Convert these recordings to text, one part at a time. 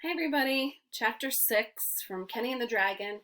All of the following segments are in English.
Hi everybody, Chapter 6 from Kenny and the Dragon,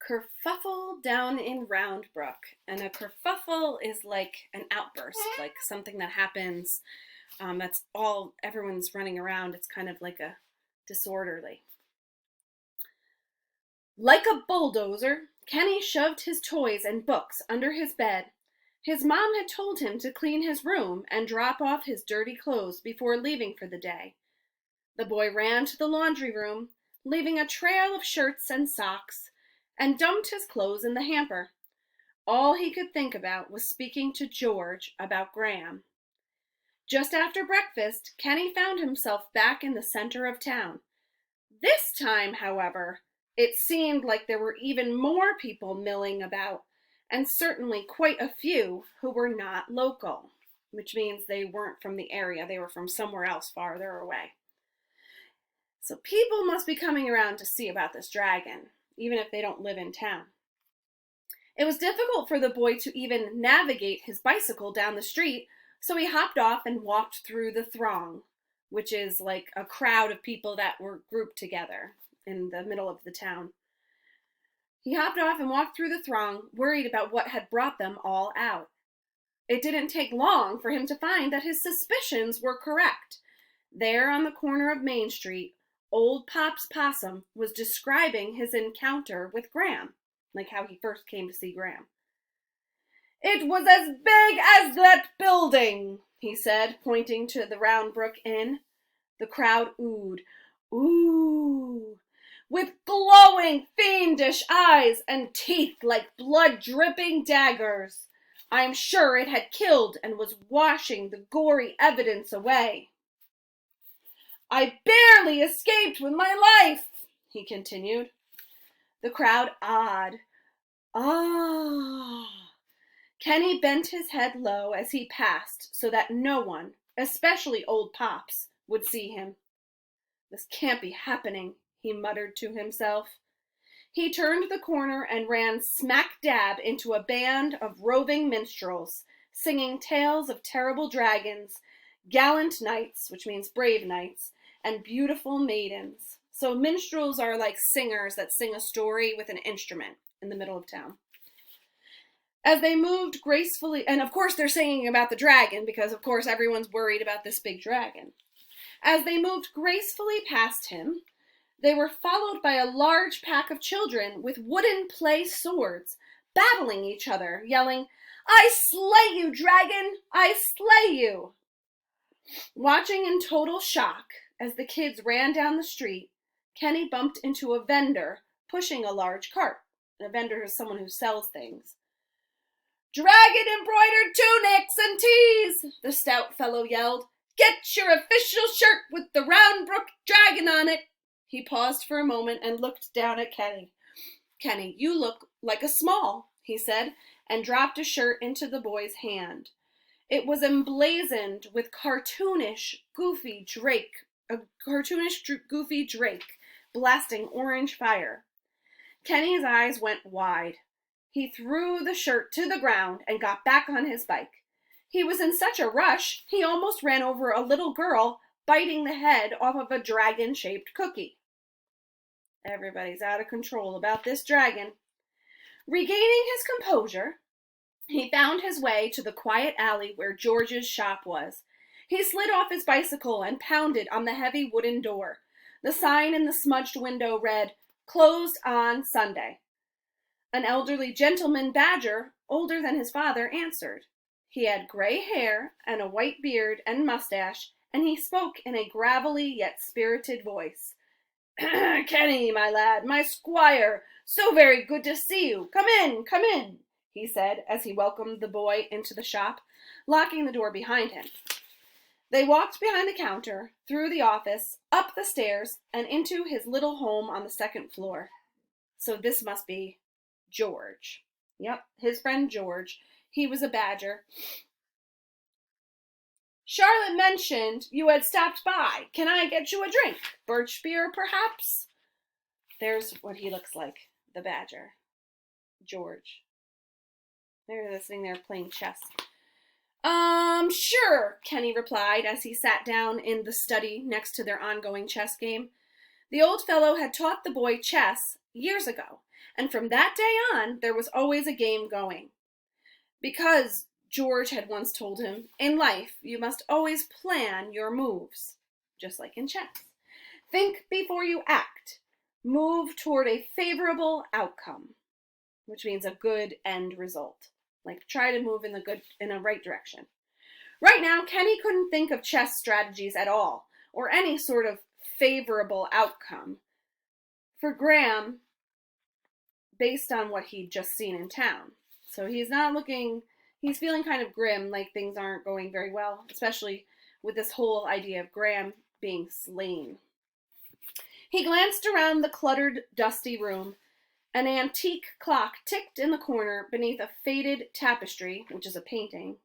Kerfuffle Down in Roundbrook. And a kerfuffle is like an outburst, like something that happens that's all, everyone's running around. It's kind of like a disorderly. Like a bulldozer, Kenny shoved his toys and books under his bed. His mom had told him to clean his room and drop off his dirty clothes before leaving for the day. The boy ran to the laundry room, leaving a trail of shirts and socks, and dumped his clothes in the hamper. All he could think about was speaking to George about Graham. Just after breakfast, Kenny found himself back in the center of town. This time, however, it seemed like there were even more people milling about, and certainly quite a few who were not local, which means they weren't from the area. They were from somewhere else farther away. So people must be coming around to see about this dragon, even if they don't live in town. It was difficult for the boy to even navigate his bicycle down the street, so he hopped off and walked through the throng, which is like a crowd of people that were grouped together in the middle of the town. He hopped off and walked through the throng, worried about what had brought them all out. It didn't take long for him to find that his suspicions were correct. There on the corner of Main Street, Old Pop's Possum was describing his encounter with Graham, like how he first came to see Graham. "It was as big as that building," he said, pointing to the Roundbrook Inn. The crowd oohed. "Ooh! With glowing, fiendish eyes and teeth like blood-dripping daggers. I'm sure it had killed and was washing the gory evidence away. I barely escaped with my life," he continued. The crowd awed. Ah! Kenny bent his head low as he passed so that no one, especially Old Pops, would see him. "This can't be happening," he muttered to himself. He turned the corner and ran smack dab into a band of roving minstrels, singing tales of terrible dragons, gallant knights, which means brave knights, and beautiful maidens. So minstrels are like singers that sing a story with an instrument in the middle of town. As they moved gracefully, and of course they're singing about the dragon because of course everyone's worried about this big dragon. As they moved gracefully past him, they were followed by a large pack of children with wooden play swords, battling each other, yelling, "I slay you, dragon! I slay you!" Watching in total shock as the kids ran down the street, Kenny bumped into a vendor pushing a large cart. A vendor is someone who sells things. "Dragon-embroidered tunics and tees!" the stout fellow yelled. "Get your official shirt with the Roundbrook dragon on it." He paused for a moment and looked down at Kenny. "Kenny, you look like a small," he said, and dropped a shirt into the boy's hand. It was emblazoned with a cartoonish, goofy Drake blasting orange fire. Kenny's eyes went wide. He threw the shirt to the ground and got back on his bike. He was in such a rush, he almost ran over a little girl biting the head off of a dragon-shaped cookie. Everybody's out of control about this dragon. Regaining his composure, he found his way to the quiet alley where George's shop was. He slid off his bicycle and pounded on the heavy wooden door. The sign in the smudged window read, "Closed on Sunday." An elderly gentleman badger, older than his father, answered. He had gray hair and a white beard and mustache, and he spoke in a gravelly yet spirited voice. "Kenny, my lad, my squire, so very good to see you. Come in," he said as he welcomed the boy into the shop, locking the door behind him. They walked behind the counter, through the office, up the stairs, and into his little home on the second floor. So this must be George. Yep, his friend George. He was a badger. "Charlotte mentioned you had stopped by. Can I get you a drink? Birch beer, perhaps?" There's what he looks like, the badger. George. They're sitting there playing chess. Sure," Kenny replied as he sat down in the study next to their ongoing chess game. The old fellow had taught the boy chess years ago, and from that day on there was always a game going. Because, George had once told him, in life you must always plan your moves, just like in chess. Think before you act. Move toward a favorable outcome, which means a good end result. Like try to move in a right direction. Right now, Kenny couldn't think of chess strategies at all, or any sort of favorable outcome for Graham based on what he'd just seen in town. So he's feeling kind of grim, like things aren't going very well, especially with this whole idea of Graham being slain. He glanced around the cluttered, dusty room. An antique clock ticked in the corner beneath a faded tapestry, which is a painting,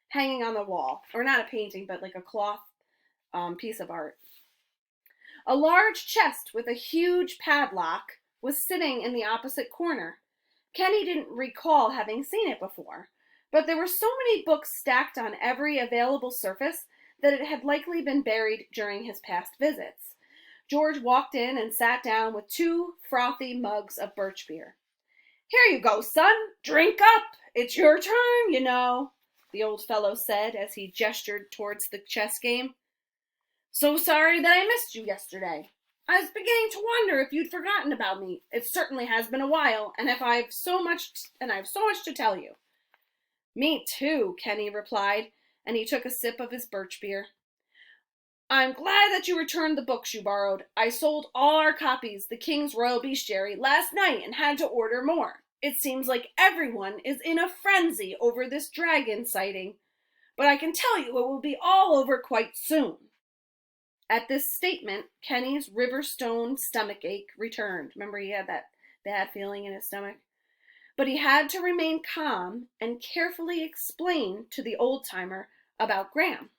hanging on the wall. Or not a painting, but like a cloth piece of art. A large chest with a huge padlock was sitting in the opposite corner. Kenny didn't recall having seen it before, but there were so many books stacked on every available surface that it had likely been buried during his past visits. George walked in and sat down with 2 frothy mugs of birch beer. "Here you go, son. Drink up. It's your turn, you know," the old fellow said as he gestured towards the chess game. "So sorry that I missed you yesterday. I was beginning to wonder if you'd forgotten about me. It certainly has been a while, and I have so much to tell you." "Me too," Kenny replied, and he took a sip of his birch beer. "I'm glad that you returned the books you borrowed. I sold all our copies, The King's Royal Bestiary, last night and had to order more. It seems like everyone is in a frenzy over this dragon sighting, but I can tell you it will be all over quite soon." At this statement, Kenny's Riverstone stomachache returned. Remember, he had that bad feeling in his stomach? But he had to remain calm and carefully explain to the old-timer about Graham.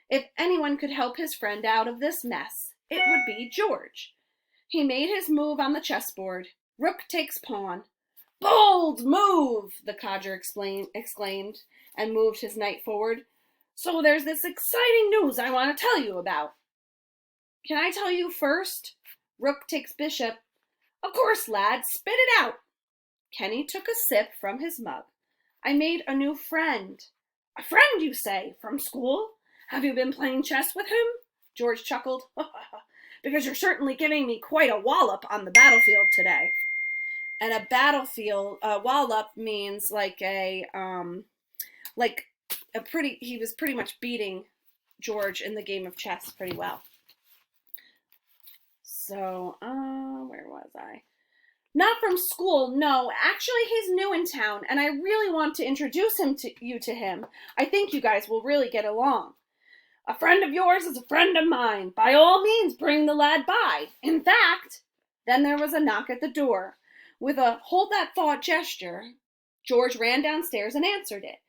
If anyone could help his friend out of this mess, it would be George. He made his move on the chessboard. Rook takes pawn. "Bold move!" the codger exclaimed, and moved his knight forward. "So there's this exciting news I want to tell you about." "Can I tell you first?" "Rook takes bishop." "Of course, lad. Spit it out." Kenny took a sip from his mug. "I made a new friend." "A friend, you say? From school? Have you been playing chess with him?" George chuckled. "Because you're certainly giving me quite a wallop on the battlefield today." And a battlefield, wallop means he was pretty much beating George in the game of chess pretty well. So, where was I? "Not from school, no. Actually, he's new in town, and I really want to introduce you to him. I think you guys will really get along." "A friend of yours is a friend of mine. By all means, bring the lad by. In fact—" Then there was a knock at the door. With a hold that thought gesture, George ran downstairs and answered it.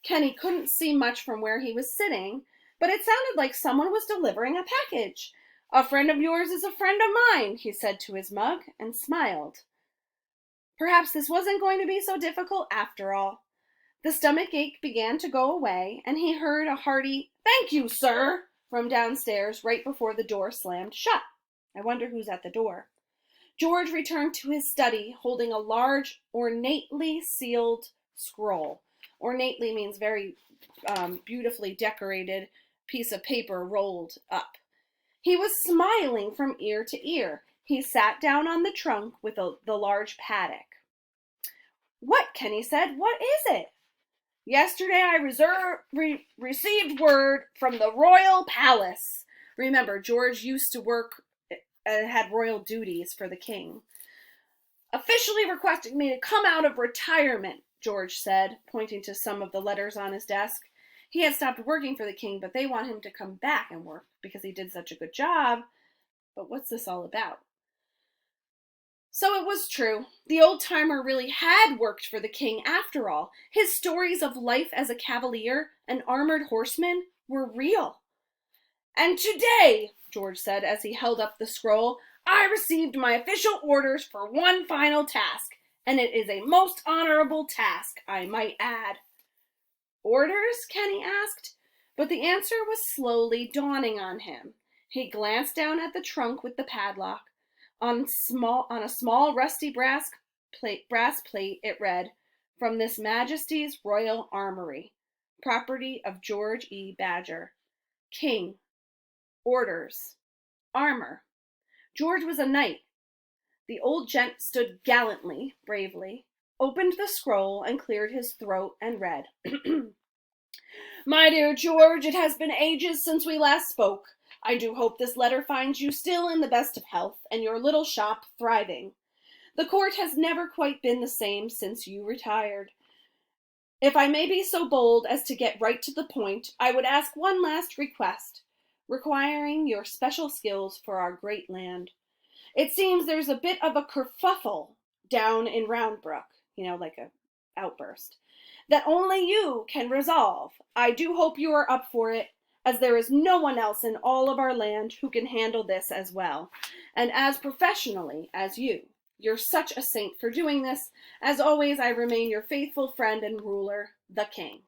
Kenny couldn't see much from where he was sitting, but it sounded like someone was delivering a package. "A friend of yours is a friend of mine," he said to his mug, and smiled. Perhaps this wasn't going to be so difficult after all. The stomachache began to go away, and he heard a hearty "Thank you, sir," from downstairs right before the door slammed shut. I wonder who's at the door. George returned to his study, holding a large, ornately sealed scroll. Ornately means very beautifully decorated piece of paper rolled up. He was smiling from ear to ear. He sat down on the trunk with the large paddock. "What?" Kenny said. "What is it?" "Yesterday I received word from the royal palace." Remember, George used to work and had royal duties for the king. "Officially requesting me to come out of retirement," George said, pointing to some of the letters on his desk. He had stopped working for the king, but they want him to come back and work because he did such a good job. But what's this all about? So it was true. The old-timer really had worked for the king after all. His stories of life as a cavalier, an armored horseman, were real. "And today," George said as he held up the scroll, "I received my official orders for one final task, and it is a most honorable task, I might add." "Orders?" Kenny asked, but the answer was slowly dawning on him. He glanced down at the trunk with the padlock. On a small rusty brass plate it read, "From This Majesty's Royal Armory, property of George E. Badger. King. Orders. Armor." George was a knight. The old gent stood gallantly, bravely, opened the scroll and cleared his throat and read, "My dear George, it has been ages since we last spoke. I do hope this letter finds you still in the best of health and your little shop thriving. The court has never quite been the same since you retired. If I may be so bold as to get right to the point, I would ask one last request, requiring your special skills for our great land. It seems there's a bit of a kerfuffle down in Roundbrook, like a outburst, that only you can resolve. I do hope you are up for it, as there is no one else in all of our land who can handle this as well, and as professionally as you. You're such a saint for doing this. As always, I remain your faithful friend and ruler, the King.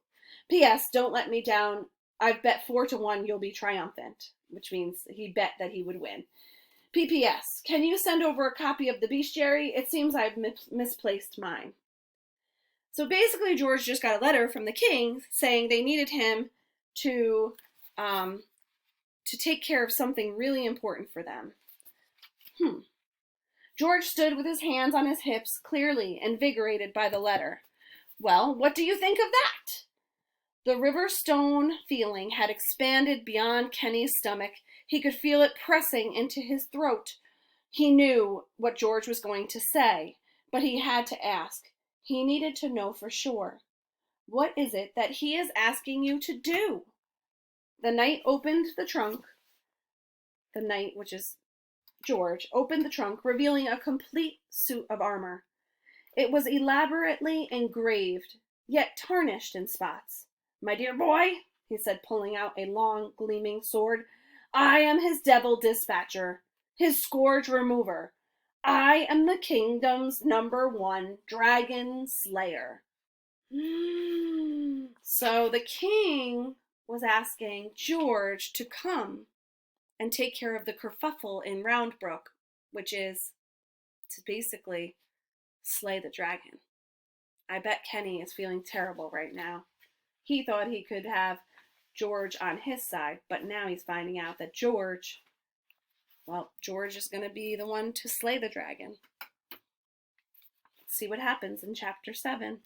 P.S. Don't let me down. I've bet 4-1 you'll be triumphant," which means he bet that he would win. "P.P.S. Can you send over a copy of the bestiary? It seems I've misplaced mine." So basically, George just got a letter from the king saying they needed him to take care of something really important for them. George stood with his hands on his hips, clearly invigorated by the letter. Well, what do you think of that? The river stone feeling had expanded beyond Kenny's stomach. He could feel it pressing into his throat. He knew what George was going to say, but he had to ask. He needed to know for sure. What is it that he is asking you to do? The knight opened the trunk. The knight, which is George, opened the trunk, revealing a complete suit of armor. It was elaborately engraved, yet tarnished in spots. "My dear boy," he said, pulling out a long, gleaming sword, "I am his devil dispatcher, his scourge remover. I am the kingdom's #1 dragon slayer." So the king was asking George to come and take care of the kerfuffle in Roundbrook, which is to basically slay the dragon. I bet Kenny is feeling terrible right now. He thought he could have George on his side, but now he's finding out that George is going to be the one to slay the dragon. Let's see what happens in chapter 7.